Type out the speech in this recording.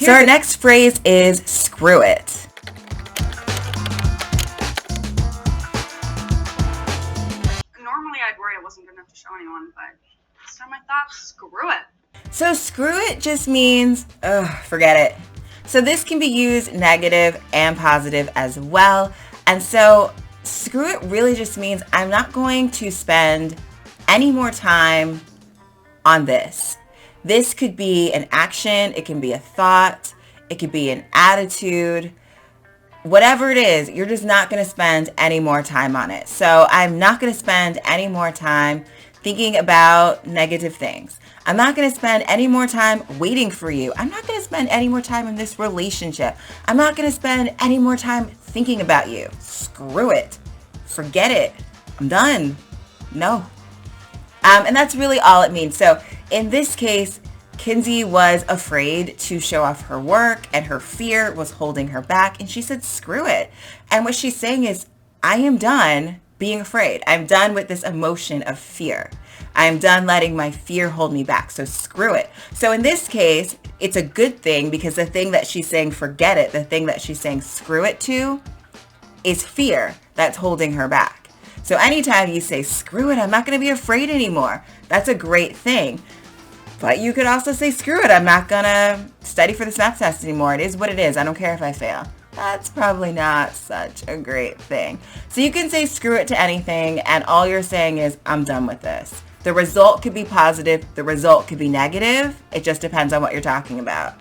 So our next phrase is screw it. Normally I'd worry I wasn't good enough to show anyone, but this time I thought, screw it. So screw it just means, forget it. So this can be used negative and positive as well. And so screw it really just means I'm not going to spend any more time on this. This could be an action, it can be a thought, it could be an attitude. Whatever it is, you're just not going to spend any more time on it. So I'm not going to spend any more time thinking about negative things. I'm not going to spend any more time waiting for you. I'm not going to spend any more time in this relationship. I'm not going to spend any more time thinking about you. Screw it. Forget it. I'm done. No. And that's really all it means. So in this case, Kinsey was afraid to show off her work and her fear was holding her back. And she said, screw it. And what she's saying is, I am done being afraid. I'm done with this emotion of fear. I'm done letting my fear hold me back. So screw it. So in this case, it's a good thing because the thing that she's saying, forget it, the thing that she's saying, screw it to, is fear that's holding her back. So anytime you say, screw it, I'm not going to be afraid anymore, that's a great thing. But you could also say, screw it, I'm not going to study for this math test anymore. It is what it is. I don't care if I fail. That's probably not such a great thing. So you can say screw it to anything, and all you're saying is, I'm done with this. The result could be positive. The result could be negative. It just depends on what you're talking about.